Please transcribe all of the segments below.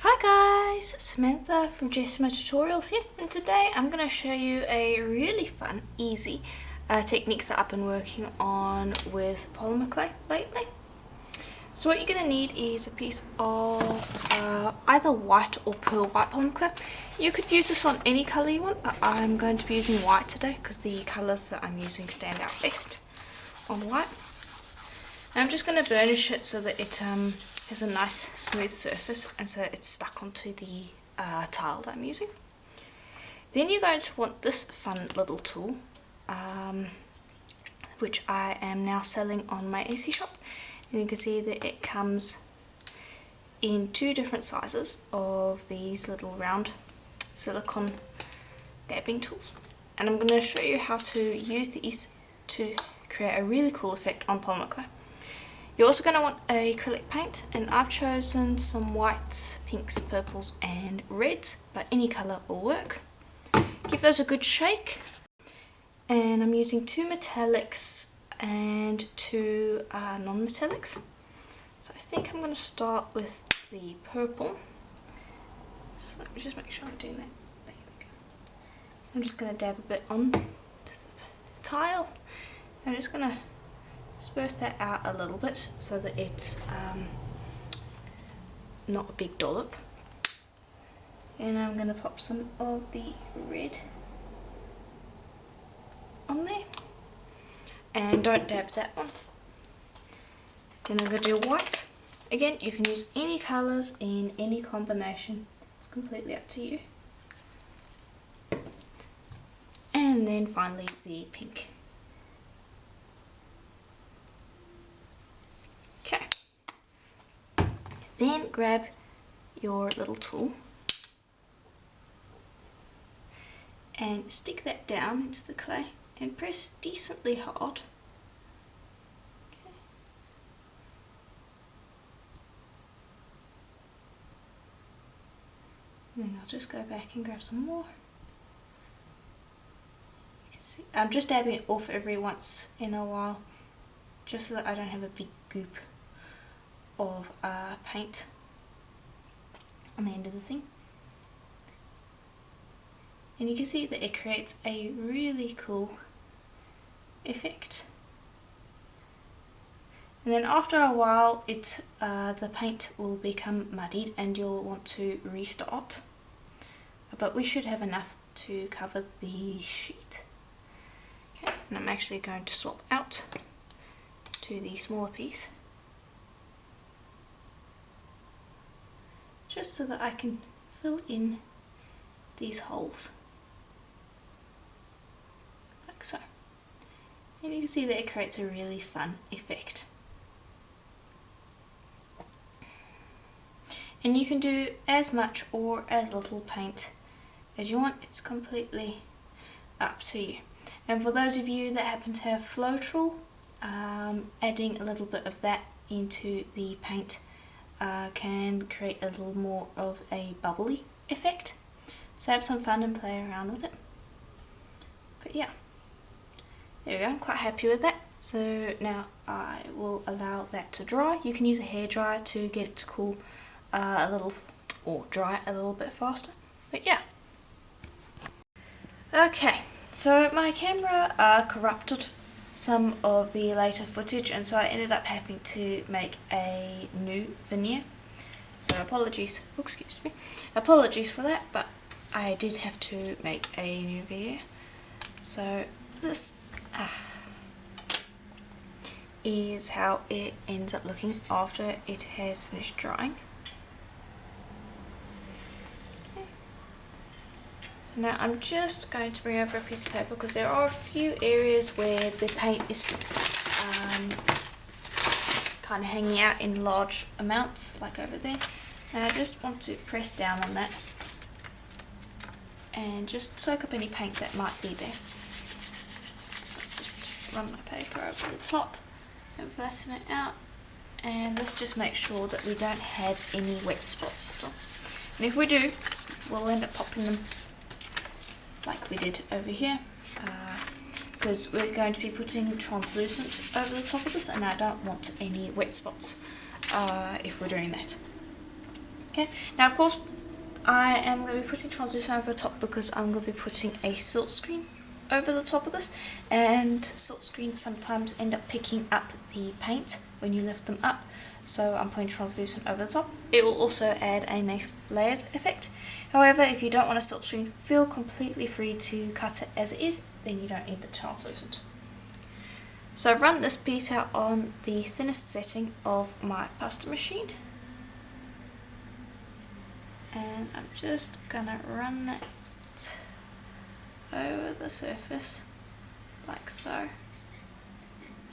Hi guys, Samantha from Jessima Tutorials here, and today I'm going to show you a really fun, easy technique that I've been working on with polymer clay lately. So what you're going to need is a piece of either white or pearl white polymer clay. You could use this on any colour you want, but I'm going to be using white today because the colours that I'm using stand out best on white. And I'm just going to burnish it so that it has a nice smooth surface, and so it's stuck onto the tile that I'm using. Then you're going to want this fun little tool, which I am now selling on my Etsy shop, and you can see that it comes in two different sizes of these little round silicone dabbing tools, and I'm going to show you how to use these to create a really cool effect on polymer clay. You're also going to want acrylic paint, and I've chosen some whites, pinks, purples and reds, but any colour will work. Give those a good shake, and I'm using two metallics and two non-metallics. So I think I'm going to start with the purple. So let me just make sure I'm doing that. There we go. I'm just going to dab a bit on to the tile. I'm just going to disperse that out a little bit so that it's not a big dollop. And I'm going to pop some of the red on there. And don't dab that one. Then I'm going to do white. Again, you can use any colours in any combination. It's completely up to you. And then finally the pink. Okay. Then grab your little tool and stick that down into the clay and press decently hard. Okay. And then I'll just go back and grab some more. You can see I'm just dabbing it off every once in a while, just so that I don't have a big goop of paint on the end of the thing. And you can see that it creates a really cool effect. And then after a while the paint will become muddied and you'll want to restart, but we should have enough to cover the sheet. Okay, and I'm actually going to swap out to the smaller piece, just so that I can fill in these holes, like so. And you can see that it creates a really fun effect. And you can do as much or as little paint as you want, it's completely up to you. And for those of you that happen to have Floetrol, adding a little bit of that into the paint can create a little more of a bubbly effect. So have some fun and play around with it. But yeah, there we go, I'm quite happy with that. So now I will allow that to dry. You can use a hairdryer to get it to cool a little, or dry a little bit faster. But yeah. Okay, so my camera corrupted some of the later footage, and so I ended up having to make a new veneer. So apologies for that, but I did have to make a new veneer. So this is how it ends up looking after it has finished drying. Okay. So now I'm just going to bring over a piece of paper because there are a few areas where the paint is kind of hanging out in large amounts, like over there. And I just want to press down on that and just soak up any paint that might be there. So just run my paper over the top and flatten it out, and let's just make sure that we don't have any wet spots still. And if we do, we'll end up popping them like we did over here, because we're going to be putting translucent over the top of this, and I don't want any wet spots if we're doing that. Okay, now of course I am going to be putting translucent over the top because I'm going to be putting a silk screen over the top of this, and silk screens sometimes end up picking up the paint when you lift them up, so I'm putting translucent over the top. It will also add a nice layered effect. However, if you don't want a silk screen, feel completely free to cut it as it is, then you don't need the translucent. So I've run this piece out on the thinnest setting of my pasta machine, and I'm just gonna run that over the surface like so.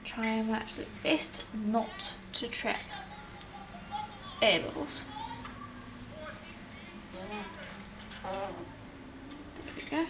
Try my absolute best not to trap air bubbles. There we go.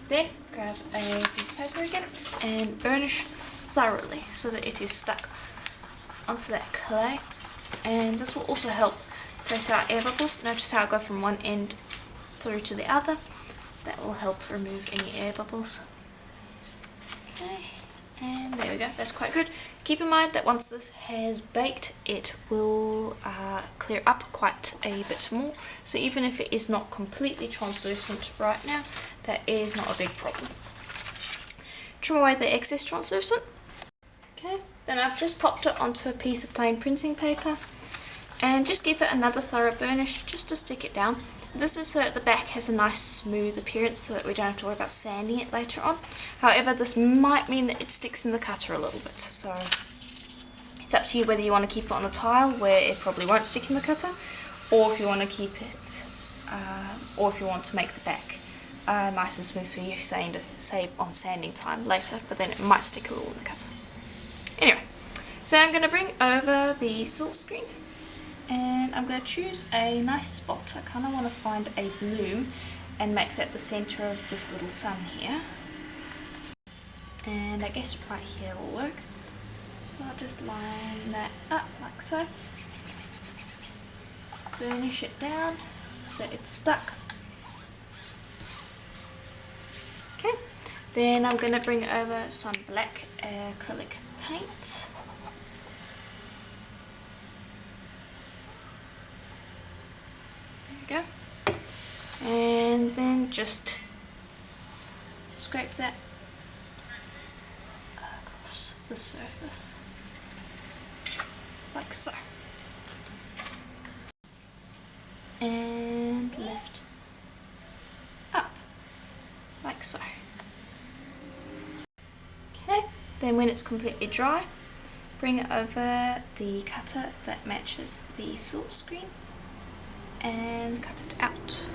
Then grab a piece of paper again and burnish thoroughly so that it is stuck onto that clay, and this will also help trace out air bubbles. Notice how I go from one end through to the other. That will help remove any air bubbles. Okay, and there we go, that's quite good. Keep in mind that once this has baked, it will clear up quite a bit more, so even if it is not completely translucent right now, that is not a big problem. Trim away the excess translucent. Okay, then I've just popped it onto a piece of plain printing paper, and just give it another thorough burnish just to stick it down. This is so that the back has a nice smooth appearance so that we don't have to worry about sanding it later on. However, this might mean that it sticks in the cutter a little bit, so it's up to you whether you want to keep it on the tile where it probably won't stick in the cutter, or if you want to keep it, or if you want to make the back nice and smooth so you save on sanding time later, but then it might stick a little in the cutter. Anyway, so I'm going to bring over the silk screen, and I'm going to choose a nice spot. I kind of want to find a bloom and make that the centre of this little sun here. And I guess right here will work. So I'll just line that up like so. Burnish it down so that it's stuck. Okay, then I'm going to bring over some black acrylic paint. Go. And then just scrape that across the surface like so, and lift up like so. Okay, then when it's completely dry, bring it over the cutter that matches the silk screen and cut it out,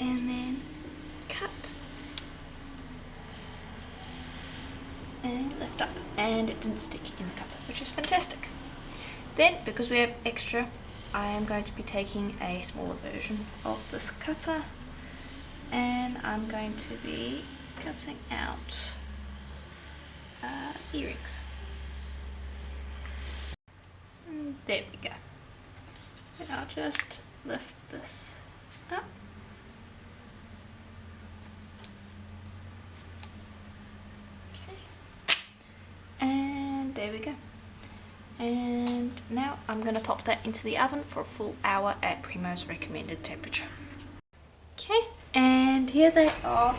and then cut and lift up, and it didn't stick in the cutter, which is fantastic. Then, because we have extra, I am going to be taking a smaller version of this cutter, and I'm going to be cutting out earrings. And there we go. And I'll just lift this up. Okay. And there we go. And now I'm going to pop that into the oven for a full hour at Primo's recommended temperature. Okay, and here they are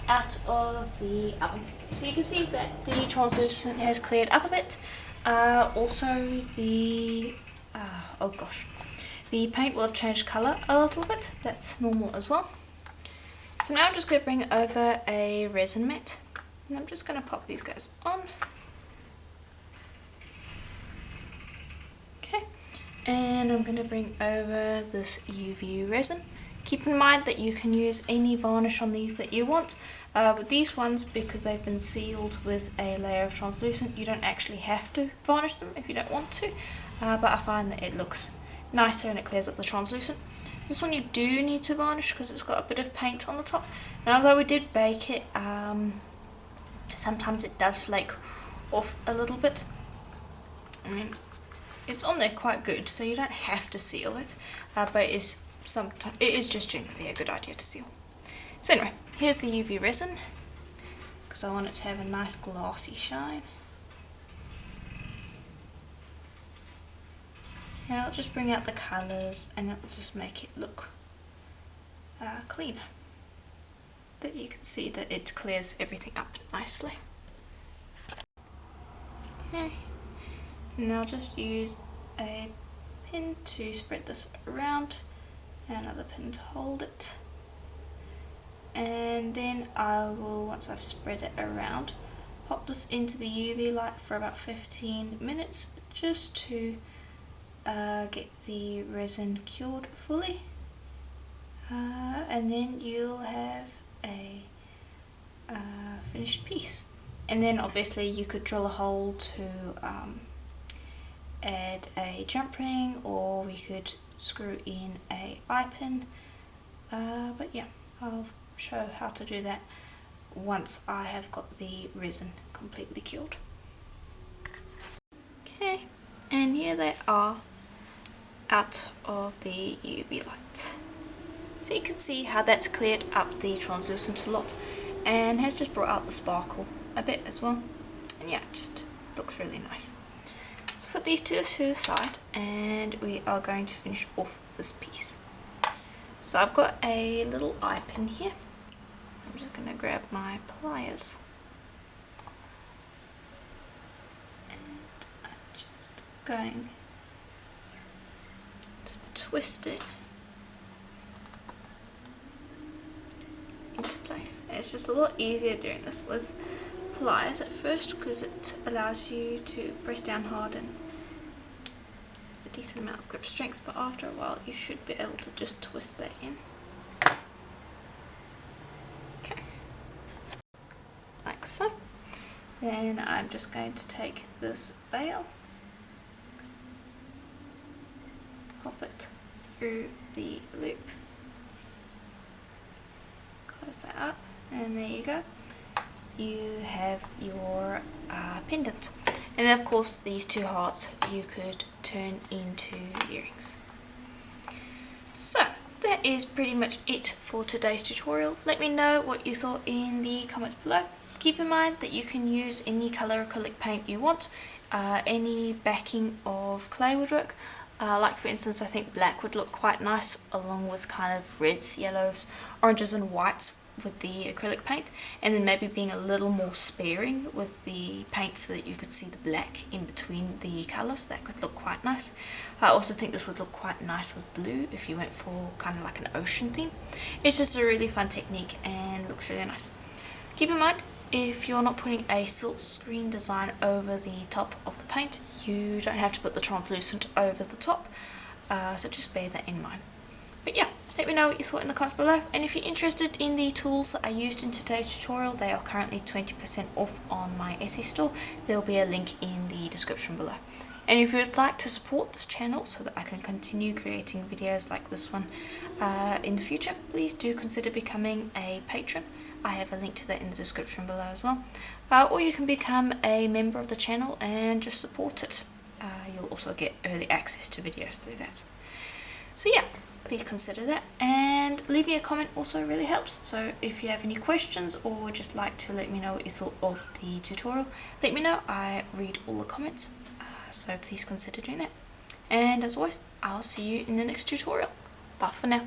out of the oven. So you can see that the translucent has cleared up a bit. Also the the paint will have changed colour a little bit. That's normal as well. So now I'm just going to bring over a resin mat, and I'm just going to pop these guys on. Okay, and I'm going to bring over this UV resin. Keep in mind that you can use any varnish on these that you want. With these ones, because they've been sealed with a layer of translucent, you don't actually have to varnish them if you don't want to, but I find that it looks nicer and it clears up the translucent. This one you do need to varnish because it's got a bit of paint on the top, and although we did bake it, sometimes it does flake off a little bit. I mean, it's on there quite good, so you don't have to seal it, but it is just generally a good idea to seal. So anyway, here's the UV resin, because I want it to have a nice glossy shine. and it'll just bring out the colours and it'll just make it look cleaner. But you can see that it clears everything up nicely. Okay, and I'll just use a pin to spread this around and another pin to hold it. And then I will, once I've spread it around, pop this into the UV light for about 15 minutes just to get the resin cured fully, and then you'll have a finished piece. And then obviously you could drill a hole to add a jump ring, or we could screw in a eye pin, but yeah, I'll show how to do that once I have got the resin completely cured. Okay, and here they are out of the UV light. So you can see how that's cleared up the translucent a lot and has just brought out the sparkle a bit as well. And yeah, it just looks really nice. Let's put these two to the side and we are going to finish off this piece. So I've got a little eye pin here. I'm just going to grab my pliers and I'm just going to twist it into place. And it's just a lot easier doing this with pliers at first because it allows you to press down hard and a decent amount of grip strength, but after a while you should be able to just twist that in. Okay, like so. Then I'm just going to take this bail, pop it through the loop, close that up, and there you go. You have your pendant. And then of course these two hearts you could turn into earrings. So that is pretty much it for today's tutorial. Let me know what you thought in the comments below. Keep in mind that you can use any colour acrylic paint you want. Any backing of clay would work. Like for instance, I think black would look quite nice along with kind of reds, yellows, oranges and whites with the acrylic paint, and then maybe being a little more sparing with the paint so that you could see the black in between the colours. That could look quite nice. I also think this would look quite nice with blue if you went for kind of like an ocean theme. It's just a really fun technique and looks really nice. Keep in mind, if you're not putting a silk screen design over the top of the paint, you don't have to put the translucent over the top, so just bear that in mind. But yeah, let me know what you thought in the comments below, and if you're interested in the tools that I used in today's tutorial, they are currently 20% off on my Etsy store. There will be a link in the description below. And if you would like to support this channel so that I can continue creating videos like this one in the future, please do consider becoming a patron. I have a link to that in the description below as well. Or you can become a member of the channel and just support it. You'll also get early access to videos through that. So yeah, please consider that, and leaving a comment also really helps. So if you have any questions or would just like to let me know what you thought of the tutorial, let me know. I read all the comments, so please consider doing that. And as always, I'll see you in the next tutorial. Bye for now.